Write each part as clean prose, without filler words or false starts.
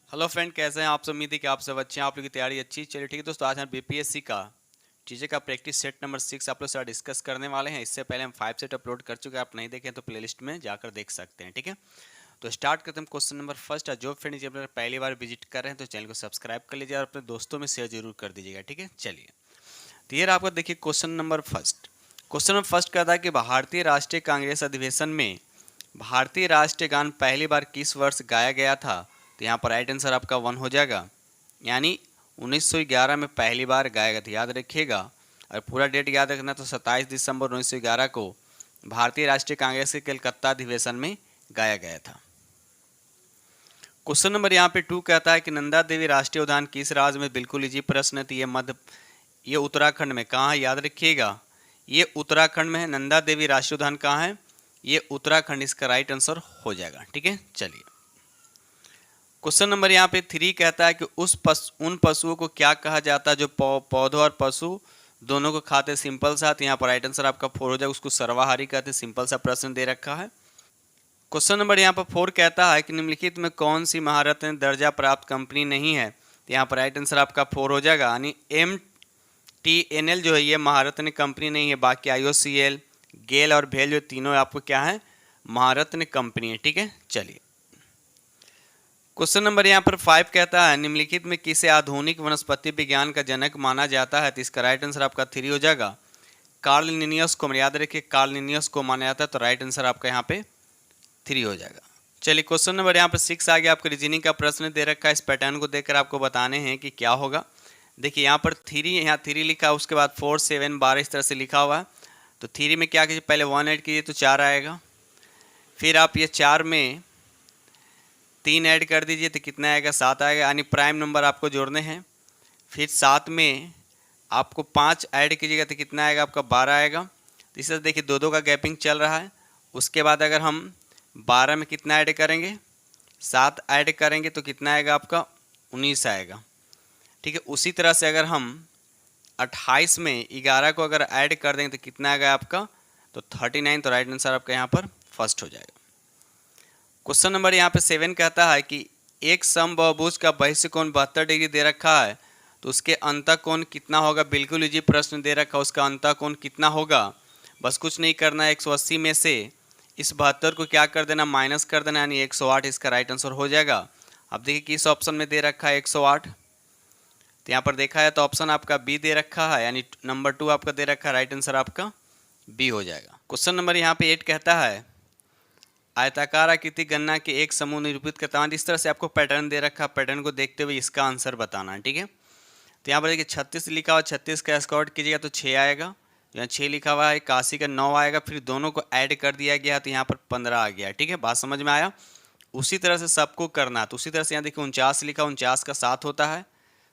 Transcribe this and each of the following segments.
Hello friend, कैसे हैं आप सब। उम्मीद है कि आप सब अच्छे हैं, आप लोग की तैयारी अच्छी। चलिए ठीक है दोस्तों, आज हम बीपीएससी का चीज़ें का प्रैक्टिस सेट नंबर 6 आप लोग साथ डिस्कस करने वाले हैं। इससे पहले हम 5 सेट अपलोड कर चुके हैं, आप नहीं देखें तो प्लेलिस्ट में जाकर देख सकते हैं। ठीक है, तो स्टार्ट करते हैं क्वेश्चन नंबर फर्स्ट। जो फ्रेंड जब पहली बार विजिट कर रहे हैं तो चैनल को सब्सक्राइब कर लीजिए और अपने दोस्तों में शेयर जरूर कर दीजिएगा। ठीक है, चलिए तो ये आपको देखिए question number first. Question number first कहता है कि भारतीय राष्ट्रीय कांग्रेस अधिवेशन में भारतीय राष्ट्रीय गान पहली बार किस वर्ष गाया गया था। तो यहाँ पर राइट आंसर आपका 1 हो जाएगा, यानी 1911 में पहली बार गाया गया था। याद रखिएगा, और पूरा डेट याद रखना तो 27 दिसंबर 1911 को भारतीय राष्ट्रीय कांग्रेस के कलकत्ता अधिवेशन में गाया गया था। क्वेश्चन नंबर यहाँ पे 2 कहता है कि नंदा देवी राष्ट्रीय उद्यान किस राज्य में। बिल्कुल इजी प्रश्न है। तो ये उत्तराखंड में कहाँ है, याद रखिएगा, ये उत्तराखंड में है। नंदा देवी राष्ट्रीय उद्यान कहाँ है, ये उत्तराखंड इसका राइट आंसर हो जाएगा। ठीक है, चलिए क्वेश्चन नंबर यहाँ पे 3 कहता है कि उन पशुओं को क्या कहा जाता है जो पौधों और पशु दोनों को खाते। सिंपल सा, तो यहाँ पर राइट आंसर आपका 4 हो जाएगा, उसको सर्वाहारी कहते हैं। सिंपल सा प्रश्न दे रखा है। क्वेश्चन नंबर यहाँ पर 4 कहता है कि निम्नलिखित में कौन सी महारत्न दर्जा प्राप्त कंपनी नहीं है। तो यहाँ पर राइट आंसर आपका 4 हो जाएगा, यानी MTNL जो है ये महारत्न कंपनी नहीं है। बाकी IOCL, गेल और भेल जो तीनों आपको क्या है, महारत्न कंपनी है। ठीक है, चलिए क्वेश्चन नंबर यहाँ पर 5 कहता है निम्नलिखित में किसे आधुनिक वनस्पति विज्ञान का जनक माना जाता है। तो इसका राइट आंसर आपका 3 हो जाएगा। कार्ल लिनियस को, याद रखिए, कार्ल लिनियस को माना जाता है। तो राइट आंसर आपका यहाँ पे 3 हो जाएगा। चलिए क्वेश्चन नंबर यहाँ पे 6 आ गया। आपको रीजनिंग का प्रश्न दे रखा है। इस पैटर्न को देखकर आपको बताने हैं कि क्या होगा। देखिए यहाँ पर 3, यहाँ 3 लिखा है, उसके बाद 4, 7, 12 इस तरह से लिखा हुआ है। तो 3 में क्या कीजिए, पहले 1 ऐड कीजिए तो 4 आएगा। फिर आप ये 4 में 3 ऐड कर दीजिए तो कितना आएगा, 7 आएगा, यानी प्राइम नंबर आपको जोड़ने हैं। फिर 7 में आपको 5 ऐड कीजिएगा तो कितना आएगा, आपका 12 आएगा। तो इस तरह देखिए 2-2 का गैपिंग चल रहा है। उसके बाद अगर हम 12 में कितना ऐड करेंगे, 7 ऐड करेंगे तो कितना आएगा, आपका 19 आएगा। ठीक है, उसी तरह से अगर हम 28 में 11 को अगर ऐड कर देंगे तो कितना आएगा आपका, तो 39। तो राइट आंसर आपका यहाँ पर फर्स्ट हो जाएगा। क्वेश्चन नंबर यहाँ पे 7 कहता है कि एक समबाहुभुज का बहिष्य कोण 72 डिग्री दे रखा है, तो उसके अंतः कोण कितना होगा। बिल्कुल इजी प्रश्न दे रखा है, उसका अंतः कोण कितना होगा। बस कुछ नहीं करना है, 180 में से इस 72 को क्या कर देना, माइनस कर देना, यानी 108 इसका राइट आंसर हो जाएगा। अब देखिए किस ऑप्शन में दे रखा है 108। तो यहाँ पर देखा है तो ऑप्शन आपका बी दे रखा है, यानी नंबर 2 आपका दे रखा है। राइट आंसर आपका बी हो जाएगा। क्वेश्चन नंबर यहाँ पे 8 कहता है आयताकार आकृति गणना के एक समूह निरूपित करता है। इस तरह से आपको पैटर्न दे रखा है, पैटर्न को देखते हुए इसका आंसर बताना है। ठीक है, तो यहाँ पर देखिए 36 लिखा हुआ, 36 का स्क्वायर कीजिएगा तो 6 आएगा। यहाँ 6 लिखा हुआ है, 81 का 9 आएगा। फिर दोनों को ऐड कर दिया गया तो यहाँ पर 15 आ गया। ठीक है, बात समझ में आया। उसी तरह से सबको करना है। तो उसी तरह से यहाँ देखिए 49 लिखा, 49 का 7 होता है।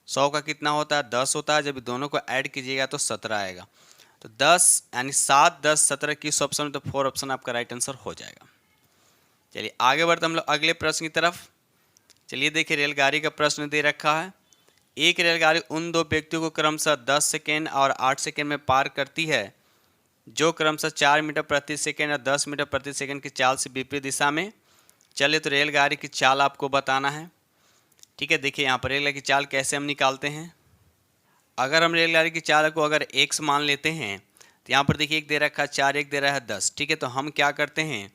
100 का कितना होता है, 10 होता है। जब दोनों को ऐड कीजिएगा तो 17 आएगा। तो 10 यानी 7, 10, 17 किस ऑप्शन में, तो 4 ऑप्शन आपका राइट आंसर हो जाएगा। चलिए आगे बढ़ते हम लोग अगले प्रश्न की तरफ। चलिए देखिए रेलगाड़ी का प्रश्न दे रखा है। एक रेलगाड़ी उन 2 व्यक्तियों को क्रमशः 10 सेकेंड और 8 सेकेंड में पार करती है जो क्रमशः 4 मीटर प्रति सेकेंड और 10 मीटर प्रति सेकेंड की चाल से विपरीत दिशा में चले। तो रेलगाड़ी की चाल आपको बताना है। ठीक है, देखिए यहाँ पर रेलगाड़ी की चाल कैसे हम निकालते हैं। अगर हम रेलगाड़ी की चाल को अगर x मान लेते हैं तो यहाँ पर देखिए एक दे रखा है 4, एक दे रहा है 10। ठीक है, तो हम क्या करते हैं,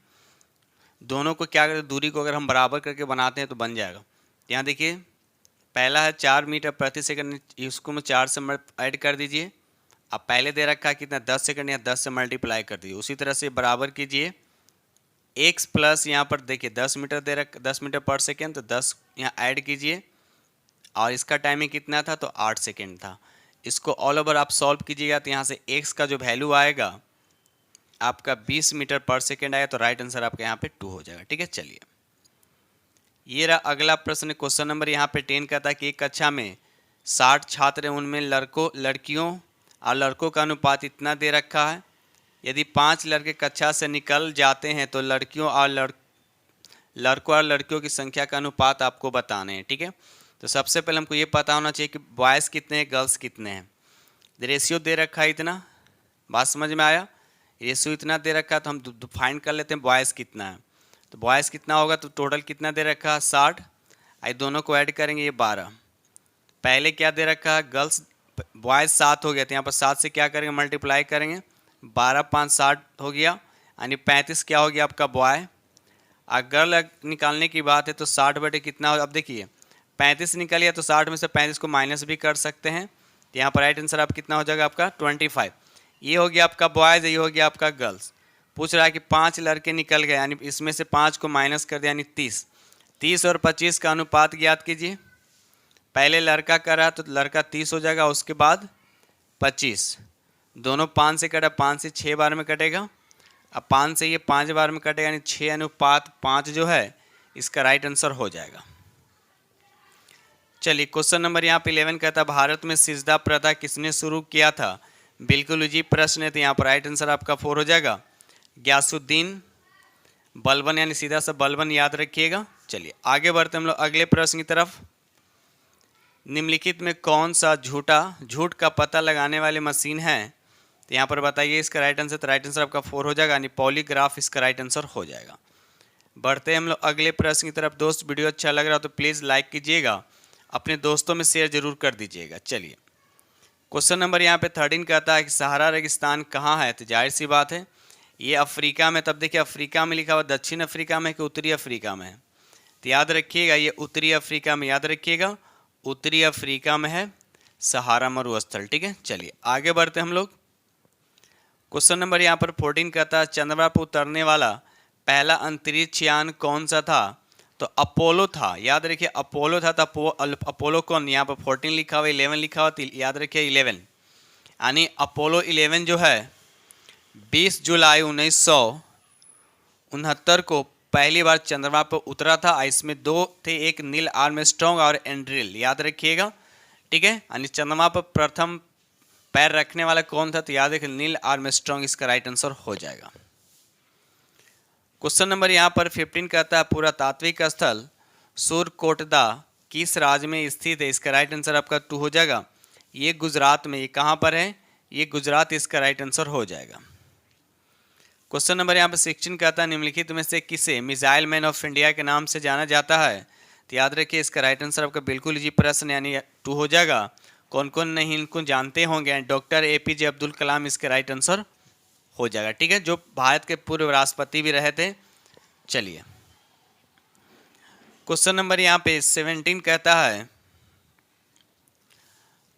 दोनों को क्या करते, दूरी को अगर हम बराबर करके बनाते हैं तो बन जाएगा। यहाँ देखिए पहला है 4 मीटर प्रति सेकंड, इसको मैं 4 से ऐड कर दीजिए। अब पहले दे रखा है कितना, 10 सेकंड, या 10 से मल्टीप्लाई कर दीजिए। उसी तरह से बराबर कीजिए x प्लस यहाँ पर देखिए 10 मीटर दे रखा, 10 मीटर पर सेकेंड, तो 10 यहाँ ऐड कीजिए। और इसका टाइमिंग कितना था, तो 8 सेकेंड था। इसको ऑल ओवर आप सॉल्व कीजिएगा तो यहाँ से x का जो वैल्यू आएगा आपका 20 मीटर पर सेकेंड आएगा। तो राइट आंसर आपका यहाँ पे 2 हो जाएगा। ठीक है, चलिए ये रहा अगला प्रश्न। क्वेश्चन नंबर यहाँ पे 10 कहता है कि एक कक्षा में 60 छात्र हैं, उनमें लड़कियों और लड़कों का अनुपात इतना दे रखा है। यदि 5 लड़के कक्षा से निकल जाते हैं तो लड़कों और लड़कियों की संख्या का अनुपात आपको बताने हैं। ठीक है, तो सबसे पहले हमको ये पता होना चाहिए कि बॉयज़ कितने हैं, गर्ल्स कितने हैं। रेशियो दे रखा है इतना, बात समझ में आया। रेशियो इतना दे रखा है तो हम फाइंड कर लेते हैं बॉयज़ कितना है। तो बॉयज़ कितना होगा, तो टोटल कितना दे रखा है 60, आई दोनों को ऐड करेंगे, ये 12। पहले क्या दे रखा है, गर्ल्स बॉयज़ 7 हो गया, तो यहाँ पर 7 से क्या करेंगे, मल्टीप्लाई करेंगे, 12 5 60 हो गया, यानी 35 क्या हो गया आपका बॉय। अगर निकालने की बात है तो 60 बटे कितना हो, अब देखिए 35 निकल गया, तो 60 में से 35 को माइनस भी कर सकते हैं, तो यहाँ पर राइट आंसर आप कितना हो जाएगा आपका 25। ये हो गया आपका बॉयज़, ये हो गया आपका गर्ल्स। पूछ रहा है कि 5 लड़के निकल गए, यानी इसमें से 5 को माइनस कर दिया, यानी 30। 30 और 25 का अनुपात ज्ञात कीजिए। पहले लड़का करा तो लड़का 30 हो जाएगा, उसके बाद 25, दोनों 5 से कटा, 5 से 6 बार में कटेगा, अब 5 से ये 5 बार में कटेगा, यानी 6:5 जो है इसका राइट आंसर हो जाएगा। चलिए क्वेश्चन नंबर यहाँ पे 11 कहता है भारत में सिजदा प्रथा किसने शुरू किया था। बिल्कुल जी प्रश्न है, तो यहाँ पर राइट आंसर आपका 4 हो जाएगा, गयासुद्दीन बलबन, यानी सीधा सा बलबन याद रखिएगा। चलिए आगे बढ़ते हम लोग अगले प्रश्न की तरफ। निम्नलिखित में कौन सा झूठ का पता लगाने वाली मशीन है, तो यहाँ पर बताइए इसका राइट आंसर। तो राइट आंसर आपका 4 हो जाएगा, यानी पॉलीग्राफ इसका राइट आंसर हो जाएगा। बढ़ते हैं हम लोग अगले प्रश्न की तरफ। दोस्त वीडियो अच्छा लग रहा हो तो प्लीज़ लाइक कीजिएगा, अपने दोस्तों में शेयर जरूर कर दीजिएगा। चलिए क्वेश्चन नंबर यहाँ पे 13 कहता है कि सहारा रेगिस्तान कहाँ है, तो जाहिर सी बात है ये अफ्रीका में। तब देखिए अफ्रीका में लिखा हुआ, दक्षिण अफ्रीका में कि उत्तरी अफ्रीका में है, तो याद रखिएगा ये उत्तरी अफ्रीका में, याद रखिएगा उत्तरी अफ्रीका में है सहारा मरुस्थल। ठीक है, चलिए आगे बढ़ते हम लोग। क्वेश्चन नंबर यहाँ पर 14 कहता है चंद्रमा पर उतरने वाला पहला अंतरिक्ष यान कौन सा था, तो अपोलो था, याद रखिए अपोलो था। तो अपोलो कौन, यहाँ पर 14 लिखा हुआ, 11 लिखा हुआ, तो याद रखिए 11, यानी अपोलो 11 जो है 20 जुलाई 1969 को पहली बार चंद्रमा पर उतरा था। इसमें 2 थे, एक नील आर्मस्ट्रॉन्ग और एंड्रिल, याद रखिएगा। ठीक है, यानी चंद्रमा पर प्रथम पैर रखने वाला कौन था, तो याद रखिए नील आर्मस्ट्रॉन्ग इसका राइट आंसर हो जाएगा। क्वेश्चन नंबर यहाँ पर 15 कहता है पुरातात्विक स्थल सूरकोटदा किस राज्य में स्थित है, इसका राइट आंसर आपका 2 हो जाएगा, ये गुजरात में। ये कहाँ पर है, ये गुजरात, इसका राइट आंसर हो जाएगा। क्वेश्चन नंबर यहाँ पर 16 कहता है निम्नलिखित में से किसे मिसाइल मैन ऑफ इंडिया के नाम से जाना जाता है, तो याद रखिए इसका राइट आंसर आपका बिल्कुल जी प्रश्न, यानी 2 हो जाएगा। कौन कौन नहीं इनको जानते होंगे, डॉक्टर APJ अब्दुल कलाम इसके राइट आंसर हो जाएगा। ठीक है, जो भारत के पूर्व राष्ट्रपति भी रहे थे। चलिए क्वेश्चन नंबर यहाँ पे 17 कहता है,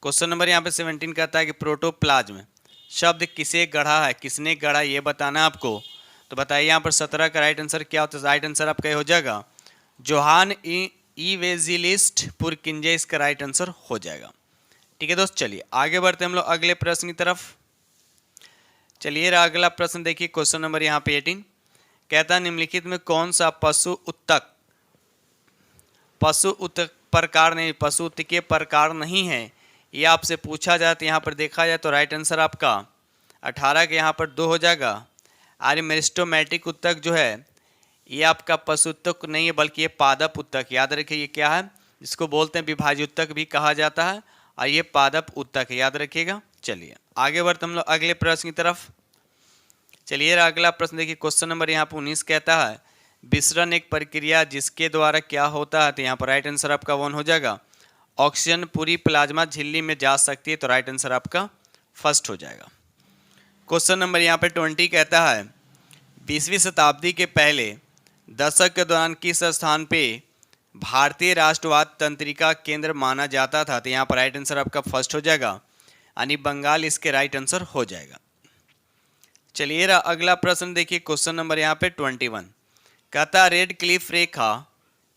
क्वेश्चन नंबर यहाँ पे 17 कहता है कि प्रोटोप्लाज्म शब्द किसे गढ़ा है, किसने गढ़ा ये बताना आपको। तो बताइए यहाँ पर 17 का राइट आंसर क्या होता है, राइट आंसर आपका ये हो जाएगा जोहान इवेंजेलिस्ट पुरकिंजे, इसका राइट आंसर हो जाएगा। ठीक है दोस्त, चलिए आगे बढ़ते हम लोग अगले प्रश्न की तरफ। चलिए अगला प्रश्न देखिए, क्वेश्चन नंबर यहाँ पे 18 कहता है निम्नलिखित में कौन सा पशु उत्तक प्रकार नहीं, पशु उत्तकीय प्रकार नहीं है, ये आपसे पूछा जाए तो यहाँ पर देखा जाए तो राइट आंसर आपका 18 के यहाँ पर 2 हो जाएगा। आर्य मेरिस्टोमेटिक उत्तक जो है ये आपका पशु उत्तक नहीं है, बल्कि ये पादप उत्तक, याद रखिए ये क्या है, जिसको बोलते हैं विभाज्य उत्तक भी कहा जाता है, और ये पादप उत्तक है, याद रखिएगा। चलिए आगे बढ़ते हम लोग अगले प्रश्न की तरफ। चलिए अगला प्रश्न देखिए, क्वेश्चन नंबर यहाँ पर 19 कहता है विसरण एक प्रक्रिया जिसके द्वारा क्या होता है, तो यहाँ पर राइट आंसर आपका 1 हो जाएगा, ऑक्सीजन पूरी प्लाज्मा झिल्ली में जा सकती है, तो राइट आंसर आपका फर्स्ट हो जाएगा। क्वेश्चन नंबर यहाँ पे 20 कहता है 20वीं शताब्दी के पहले दशक के दौरान किस स्थान पे भारतीय राष्ट्रवाद तंत्रिका केंद्र माना जाता था, तो यहाँ पर राइट आंसर आपका फर्स्ट हो जाएगा, यानी बंगाल इसके राइट आंसर हो जाएगा। चलिए अगला प्रश्न देखिए, क्वेश्चन नंबर यहाँ पे 21 कहता है रेड क्लिफ रेखा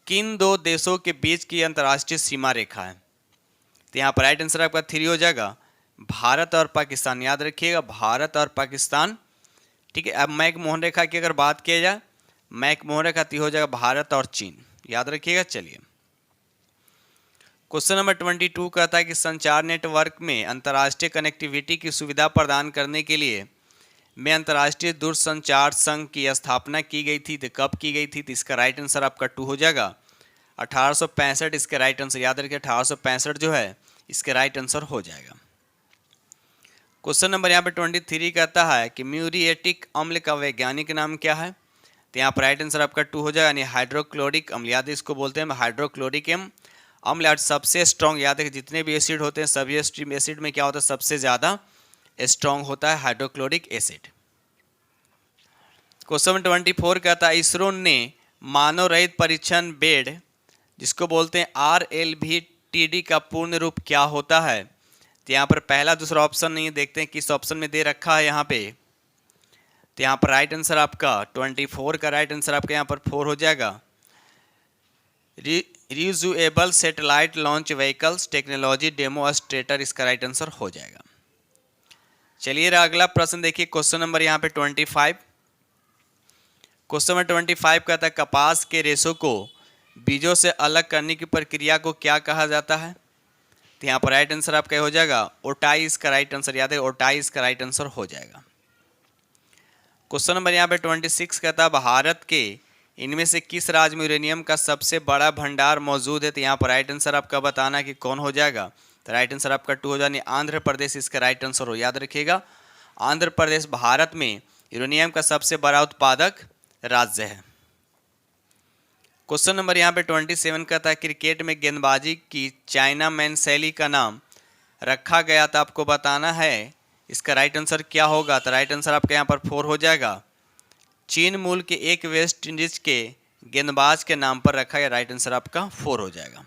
किन 2 देशों के बीच की अंतर्राष्ट्रीय सीमा रेखा है, तो यहाँ पर राइट आंसर आपका 3 हो जाएगा, भारत और पाकिस्तान, याद रखिएगा भारत और पाकिस्तान। ठीक है, अब मैकमोहन रेखा की अगर बात किया जाए, मैकमोहन रेखा हो जाएगा भारत और चीन, याद रखिएगा। चलिए क्वेश्चन नंबर 22 कहता है कि संचार नेटवर्क में अंतर्राष्ट्रीय कनेक्टिविटी की सुविधा प्रदान करने के लिए में अंतर्राष्ट्रीय दूरसंचार संघ की स्थापना की गई थी, तो कब की गई थी, तो इसका राइट आंसर आपका 2 हो जाएगा, 1865 इसके राइट आंसर, याद रखिए 1865 जो है इसके राइट आंसर हो जाएगा। क्वेश्चन नंबर यहाँ पे 23 कहता है कि म्यूरिएटिक अम्ल का वैज्ञानिक नाम क्या है, तो तो यहाँ पर राइट आंसर आपका 2 हो जाएगा, यानी हाइड्रोक्लोरिक अम्ल, याद है इसको बोलते हैं हाइड्रोक्लोरिक अम्ल। और सबसे स्ट्रॉन्ग, याद है जितने भी एसिड होते हैं सभी एसिड में क्या होता है, सबसे ज़्यादा स्ट्रॉन्ग होता है हाइड्रोक्लोरिक एसिड। क्वेश्चन 24 कहता है इसरो ने मानव रहित परीक्षण बेड जिसको बोलते हैं RLVTD का पूर्ण रूप क्या होता है। तो यहाँ पर पहला दूसरा ऑप्शन नहीं, देखते हैं किस ऑप्शन में दे रखा है यहाँ पे। तो यहाँ पर राइट आंसर आपका 24 का राइट आंसर आपका यहाँ पर 4 हो जाएगा। Reusable satellite launch vehicles technology demonstrator इसका राइट आंसर हो जाएगा। चलिए अगला प्रश्न देखिए, क्वेश्चन नंबर यहाँ पे 25। क्वेश्चन नंबर 25 कहता है कपास के रेशों को बीजों से अलग करने की प्रक्रिया को क्या कहा जाता है। तो यहाँ पर राइट आंसर आपका हो जाएगा ओटाई इसका राइट आंसर, याद है ओटाई इसका राइट आंसर हो जाएगा। क्वेश्चन नंबर यहाँ पे 26 कहता है भारत के इनमें से किस राज्य में यूरेनियम का सबसे बड़ा भंडार मौजूद है। तो यहाँ पर राइट आंसर आपका बताना कि कौन हो जाएगा। तो राइट आंसर आपका 2 हो जाए, आंध्र प्रदेश इसका राइट आंसर हो, याद रखिएगा आंध्र प्रदेश भारत में यूरेनियम का सबसे बड़ा उत्पादक राज्य है। क्वेश्चन नंबर यहाँ पे 27 कहता है क्रिकेट में गेंदबाजी की चाइना मैन शैली का नाम रखा गया था, आपको बताना है इसका राइट आंसर क्या होगा। तो राइट आंसर आपका यहाँ पर 4 हो जाएगा। चीन मूल के एक वेस्ट इंडीज के गेंदबाज के नाम पर रखा गया, राइट आंसर आपका 4 हो जाएगा।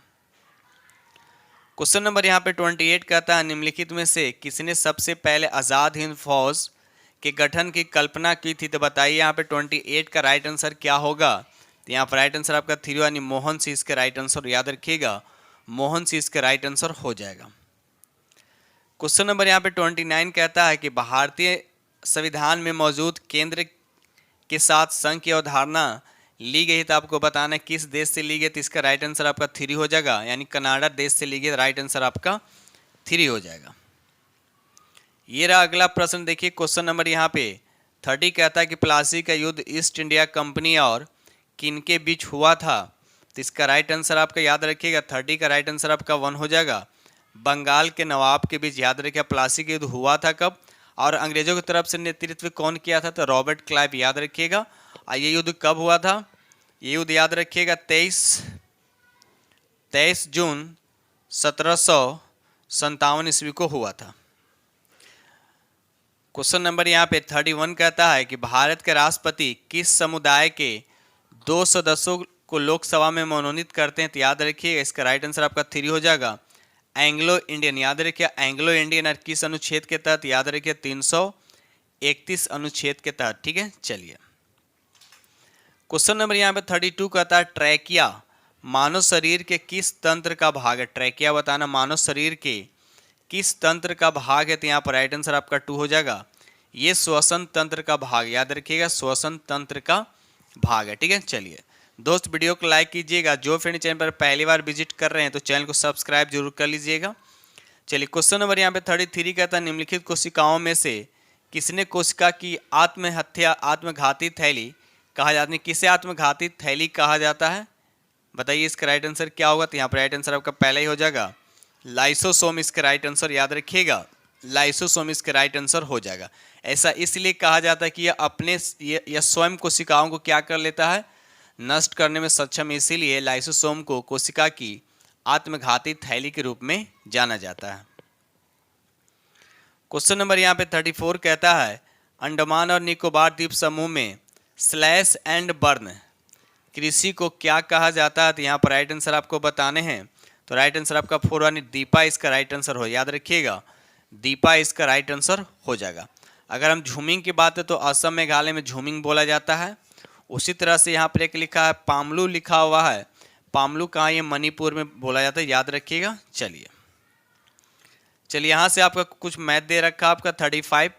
क्वेश्चन नंबर यहाँ पे 28 कहता है निम्नलिखित में से किसने सबसे पहले आज़ाद हिंद फौज के गठन की कल्पना की थी। तो बताइए यहाँ पे 28 का राइट आंसर क्या होगा। तो यहाँ पर राइट आंसर आपका 3 यानी मोहन सिंह इसका राइट आंसर, याद रखिएगा मोहन सिंह इसका राइट आंसर हो जाएगा। क्वेश्चन नंबर यहाँ पे 29 कहता है कि भारतीय संविधान में मौजूद केंद्र के साथ संघ की अवधारणा ली गई, तो आपको बताना है किस देश से ली गई। तो इसका राइट आंसर आपका 3 हो जाएगा, यानी कनाडा देश से ली गई, राइट आंसर आपका 3 हो जाएगा। ये रहा अगला प्रश्न देखिए, क्वेश्चन नंबर यहाँ पे 30 कहता है कि प्लासी का युद्ध ईस्ट इंडिया कंपनी और किनके बीच हुआ था। तो इसका राइट आंसर आपका याद रखिएगा 30 का राइट आंसर आपका 1 हो जाएगा। बंगाल के नवाब के बीच, याद रखिए प्लासी का युद्ध हुआ था कब और अंग्रेजों की तरफ से नेतृत्व कौन किया था। तो रॉबर्ट क्लाइव, याद रखिएगा। ये युद्ध कब हुआ था, ये युद्ध याद रखिएगा 23 जून 1757 ईस्वी को हुआ था। क्वेश्चन नंबर यहाँ पे 31 कहता है कि भारत के राष्ट्रपति किस समुदाय के 2 सदस्यों को लोकसभा में मनोनीत करते हैं। तो याद रखिएगा इसका राइट आंसर आपका 3 हो जाएगा। एंग्लो इंडियन, याद रखिए एंग्लो इंडियन और किस अनुच्छेद के तहत, याद रखिए 331 अनुच्छेद के तहत, ठीक है। चलिए क्वेश्चन नंबर यहाँ पे 32 कहता है ट्रैकिया मानव शरीर के किस तंत्र का भाग है। ट्रैकिया बताना मानव शरीर के किस तंत्र का भाग है। तो यहाँ पर राइट आंसर आपका 2 हो जाएगा। ये श्वसन तंत्र का भाग, याद रखिएगा श्वसन तंत्र का भाग है, ठीक है। चलिए दोस्त वीडियो को लाइक कीजिएगा, जो फ्रेंड चैनल पर पहली बार विजिट कर रहे हैं तो चैनल को सब्सक्राइब जरूर कर लीजिएगा। चलिए क्वेश्चन नंबर यहाँ पे 33 कहता है निम्नलिखित कोशिकाओं में से किसने कोशिका की आत्मघाती थैली कहा जाता है। किसे आत्मघाती थैली कहा जाता है, बताइए इसका राइट आंसर क्या होगा। तो यहाँ पर राइट आंसर आपका पहला ही हो जाएगा लाइसोसोम इसका राइट आंसर, याद रखिएगा लाइसोसोम इसका राइट आंसर हो जाएगा। ऐसा इसलिए कहा जाता है कि यह स्वयं कोशिकाओं को क्या कर लेता है, नष्ट करने में सक्षम है, इसीलिए लाइसोसोम को कोशिका की आत्मघाती थैली के रूप में जाना जाता है। क्वेश्चन नंबर यहाँ पे 34 कहता है अंडमान और निकोबार द्वीप समूह में स्लैश एंड बर्न कृषि को क्या कहा जाता है। तो यहाँ पर राइट आंसर आपको बताने हैं। तो राइट आंसर आपका 4 यानी दीपा इसका राइट आंसर हो, याद रखिएगा दीपा इसका राइट आंसर हो जाएगा। अगर हम झूमिंग की बात है तो असम मेघालय में झूमिंग बोला जाता है। उसी तरह से यहाँ पर एक लिखा है पामलू लिखा हुआ है, पामलू कहाँ, ये मणिपुर में बोला जाता है, याद रखिएगा। चलिए यहाँ से आपका कुछ मैथ दे रखा है आपका 35।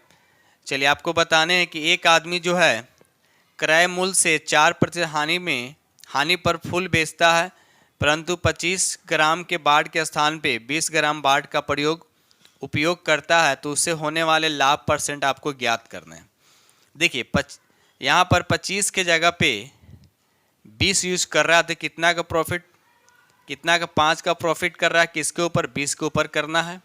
चलिए आपको बताने हैं कि एक आदमी जो है क्रय मूल्य से 4% हानि पर फूल बेचता है, परंतु 25 ग्राम के बाड़ के स्थान पे 20 ग्राम बाड़ का उपयोग करता है, तो उससे होने वाले लाभ % आपको ज्ञात करना है। देखिए यहाँ पर 25 के जगह पे 20 यूज कर रहा है तो कितना का प्रॉफिट, कितना का 5 का प्रॉफिट कर रहा है, किसके ऊपर, 20 के ऊपर करना है,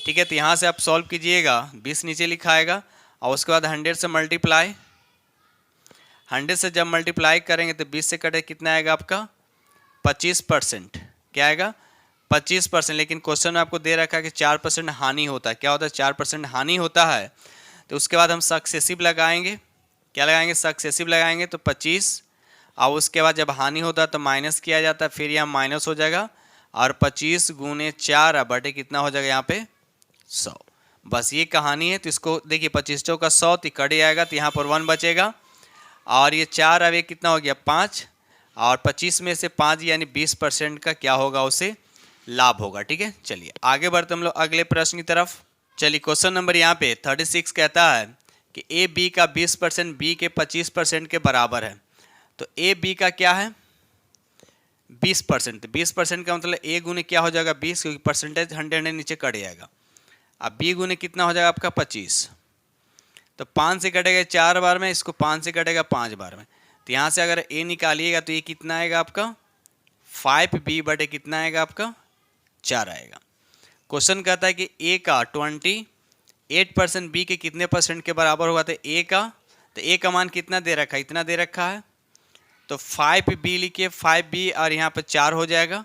ठीक है। तो यहाँ से आप सॉल्व कीजिएगा, 20 नीचे लिखाएगा और उसके बाद 100 से मल्टीप्लाई, 100 से जब मल्टीप्लाई करेंगे तो 20 से कटे कितना आएगा आपका 25%। क्या आएगा 25%। लेकिन क्वेश्चन में आपको दे रखा है कि 4% हानि होता है। क्या होता है 4% हानि होता है। तो उसके बाद हम सक्सेसिव लगाएंगे। क्या लगाएंगे सक्सेसिव लगाएंगे तो 25 और उसके बाद जब हानि होता है तो माइनस किया जाता है, फिर यहाँ माइनस हो जाएगा और 25 गुने 4 बटे कितना हो जाएगा यहाँ पे 100। बस ये कहानी है। तो इसको देखिए 25 का 100 तो कट आएगा तो यहाँ पर 1 बचेगा और ये 4 अब ये कितना हो गया 5 और 25 में से 5 यानी 20% का क्या होगा उसे लाभ होगा। ठीक है, चलिए आगे बढ़ते हम लोग अगले प्रश्न की तरफ। चलिए क्वेश्चन नंबर यहाँ पे 36 कहता है कि ए बी का 20% बी के 25% के बराबर है। तो ए बी का क्या है 20%। 20% का मतलब ए गुने क्या हो जाएगा 20, क्योंकि परसेंटेज 100 नीचे कट जाएगा। अब बी गुने कितना हो जाएगा आपका 25। तो 5 से कटेगा 4 बार में, इसको 5 से कटेगा 5 बार में। तो यहाँ से अगर ए निकालिएगा तो ये कितना आएगा आपका 5b बटे कितना आएगा आपका 4 आएगा। क्वेश्चन कहता है कि ए का 28% बी के कितने परसेंट के बराबर होगा। तो ए का मान कितना दे रखा है इतना दे रखा है। तो 5b लिखिए 5b और यहाँ पर 4 हो जाएगा।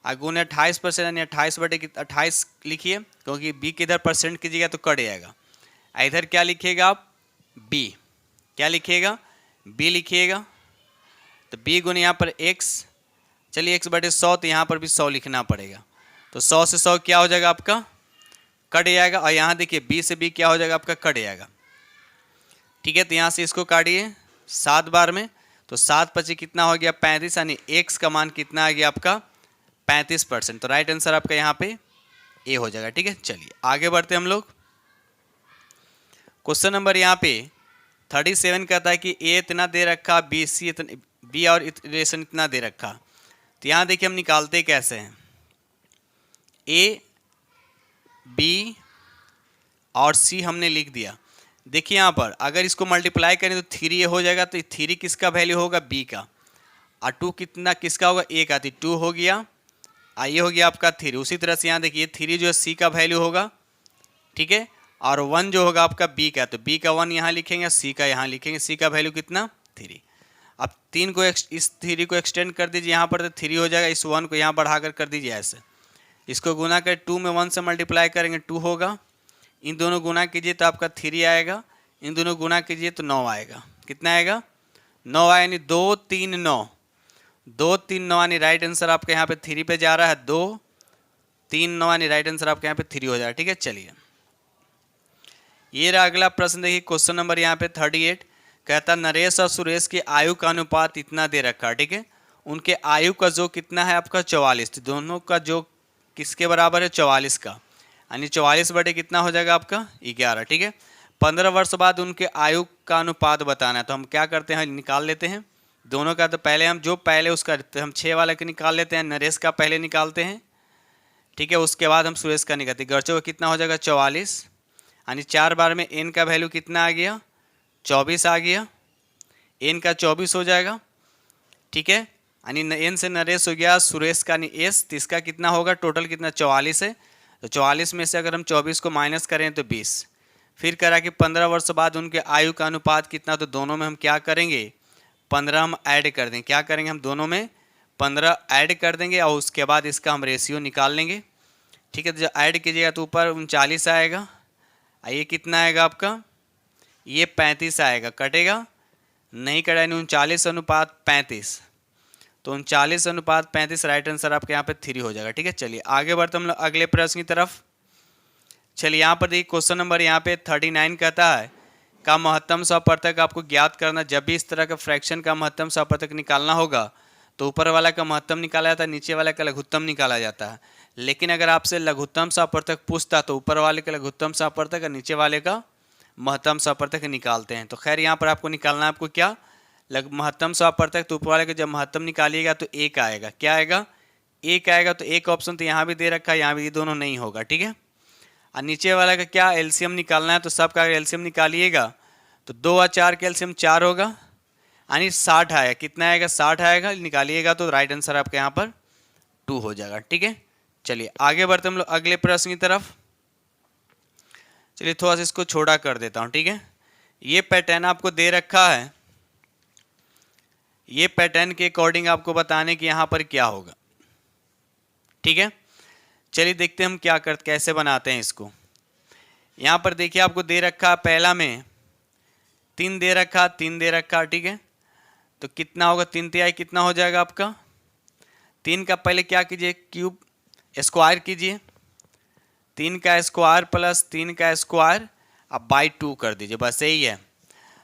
गुने 28% यानी 28 बटे 28 लिखिए, क्योंकि b के इधर परसेंट कीजिएगा तो कट जाएगा। इधर क्या लिखिएगा आप b, क्या लिखिएगा b लिखिएगा। तो b गुने यहाँ पर x, चलिए x बटे 100 तो यहाँ पर भी 100 लिखना पड़ेगा। तो 100 से 100 क्या हो जाएगा आपका कट जाएगा और यहाँ देखिए b से b क्या हो जाएगा आपका कट जाएगा। ठीक है, तो यहाँ से इसको काटिए 7 बार में। तो 7 पची कितना हो गया 35 यानी x का मान कितना आ गया आपका 35%। तो राइट आंसर आपका यहाँ पे ए हो जाएगा। ठीक है, चलिए आगे बढ़ते हम लोग। क्वेश्चन नंबर यहाँ पे 37 कहता है कि ए इतना दे रखा बी और इटरेशन इतना दे रखा। तो यहाँ देखिए हम निकालते कैसे हैं। ए बी और सी हमने लिख दिया। देखिए यहाँ पर अगर इसको मल्टीप्लाई करें तो 3 हो जाएगा। तो 3 किसका वैल्यू होगा बी का और 2 कितना किसका होगा ए का। तो 2 हो गया, ये हो गया आपका 3। उसी तरह से यहाँ देखिए 3 जो है सी का वैल्यू होगा। ठीक है, और 1 जो होगा आपका बी का। तो बी का 1 यहाँ लिखेंगे, सी का यहाँ लिखेंगे। सी का वैल्यू कितना 3। अब 3 को इस 3 को एक्सटेंड कर दीजिए यहाँ पर तो 3 हो जाएगा। इस 1 को यहाँ बढ़ाकर कर दीजिए ऐसे। इसको गुना कर 2 में 1 से मल्टीप्लाई करेंगे 2 होगा। इन दोनों गुना कीजिए तो आपका 3 आएगा। इन दोनों गुना कीजिए तो 9 आएगा। कितना आएगा 9 आएगा, यानी 2 3 9। 2 3 9 यानी राइट आंसर आपका यहाँ पे 3 पे जा रहा है। 2 3 9 यानी राइट आंसर आपके यहाँ पे 3 हो जाएगा। ठीक है, चलिए ये रहा अगला प्रश्न। देखिए क्वेश्चन नंबर यहाँ पे 38 कहता नरेश और सुरेश की आयु का अनुपात इतना दे रखा है। ठीक है, उनके आयु का जो कितना है आपका 44। तो दोनों का जो किसके बराबर है 44 का, यानी 44 बटे कितना हो जाएगा आपका 11। ठीक है, 15 वर्ष बाद उनके आयु का अनुपात बताना है। तो हम क्या करते हैं निकाल लेते हैं दोनों का। तो पहले हम जो पहले उसका तो हम 6 वाला का निकाल लेते हैं, नरेश का पहले निकालते हैं। ठीक है, उसके बाद हम सुरेश का निकालते हैं। गर्चों का कितना हो जाएगा 44, यानी 4 बार में एन का वैल्यू कितना आ गया 24 आ गया। एन का 24 हो जाएगा। ठीक है, यानी एन से नरेश हो गया, सुरेश का नहीं एस। तो इसका कितना होगा टोटल कितना 44 है। तो 44 में से अगर हम 24 को माइनस करें तो 20। फिर करा कि 15 वर्ष बाद उनके आयु का अनुपात कितना। तो दोनों में हम क्या करेंगे 15 हम ऐड कर देंगे। क्या करेंगे हम दोनों में 15 ऐड कर देंगे और उसके बाद इसका हम रेशियो निकाल लेंगे। ठीक है, तो जब ऐड कीजिएगा तो ऊपर 39 आएगा। ये कितना आएगा आपका ये 35 आएगा। कटेगा नहीं कटा, 39 अनुपात 35। तो 39 अनुपात 35 राइट आंसर आपके यहाँ पे 3 हो जाएगा। ठीक है, चलिए आगे बढ़ते हम लोग अगले प्रश्न की तरफ। चलिए यहाँ पर देखिए क्वेश्चन नंबर यहाँ पे 39 कहता है का महत्तम सपवर्तक आपको ज्ञात करना। जब भी इस तरह का फ्रैक्शन का महत्तम सपवर्तक निकालना होगा तो ऊपर वाला का महत्तम निकाला जाता है, नीचे वाला का लघुत्तम निकाला जाता है। लेकिन अगर आपसे लघुत्तम सपवर्तक पूछता तो ऊपर वाले का लघुत्तम सपवर्तक और नीचे वाले का महत्तम सपवर्तक निकालते हैं। तो खैर यहाँ पर आपको निकालना है आपको क्या महत्तम सपवर्तक। तो ऊपर वाले का जब महत्तम निकालिएगा तो 1 आएगा। क्या आएगा 1 आएगा। तो एक ऑप्शन तो यहाँ भी दे रखा है, यहाँ भी, ये दोनों नहीं होगा। ठीक है, और नीचे वाला का क्या एलसीएम निकालना है। तो सबका एलसीएम निकालिएगा तो 2 और 4 का एलसीएम 4 होगा, यानी 60 आएगा। कितना आएगा 60 आएगा। निकालिएगा तो राइट आंसर आपके यहाँ पर 2 हो जाएगा। ठीक है, चलिए आगे बढ़ते हम लोग अगले प्रश्न की तरफ। चलिए थोड़ा सा इसको छोटा कर देता हूँ। ठीक है, ये पैटर्न आपको दे रखा है ये पैटर्न के अकॉर्डिंग आपको बताने कि यहाँ पर क्या होगा। ठीक है, चलिए देखते हैं हम क्या करते, कैसे बनाते हैं इसको। यहाँ पर देखिए आपको दे रखा पहला में 3 दे रखा, 3 दे रखा। ठीक है, तो कितना होगा, 3 कितना हो जाएगा आपका। 3 का पहले क्या कीजिए, क्यूब स्क्वायर कीजिए। 3 का स्क्वायर प्लस 3 का स्क्वायर अब बाई 2 कर दीजिए, बस यही है।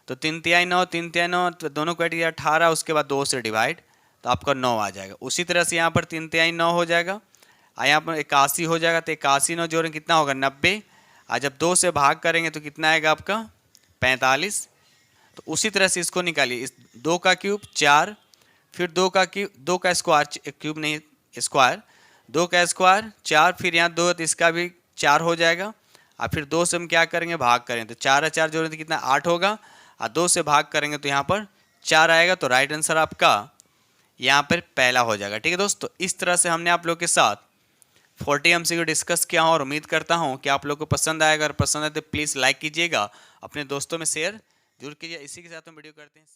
तो 3 तिहाई 9, 3 तिहाई 9, तो दोनों को 18, उसके बाद 2 से डिवाइड, तो आपका 9 आ जाएगा। उसी तरह से यहाँ पर 3 तिहाई 9 हो जाएगा, और यहाँ पर 81 हो जाएगा। तो 81 9 जोड़ें कितना होगा, 90। और जब 2 से भाग करेंगे तो कितना आएगा आपका, 45। तो उसी तरह से इसको निकालिए, इस 2 का क्यूब 4, फिर 2 का क्यूब, 2 का स्क्वायर, क्यूब नहीं स्क्वायर, 2 का स्क्वायर 4, फिर यहाँ 2 तो इसका भी 4 हो जाएगा। और फिर 2 से हम क्या करेंगे, भाग करेंगे, तो 4 और 4 जोड़ें तो कितना 8 होगा। और 2 से भाग करेंगे तो यहाँ पर 4 आएगा। तो राइट आंसर आपका यहाँ पर पहला हो जाएगा। ठीक है दोस्तों, इस तरह से हमने आप लोग के साथ 40 MCQ डिस्कस किया हूँ, और उम्मीद करता हूँ कि आप लोग को पसंद आएगा। अगर पसंद आए तो प्लीज़ लाइक कीजिएगा, अपने दोस्तों में शेयर जरूर कीजिए। इसी के साथ हम वीडियो करते हैं।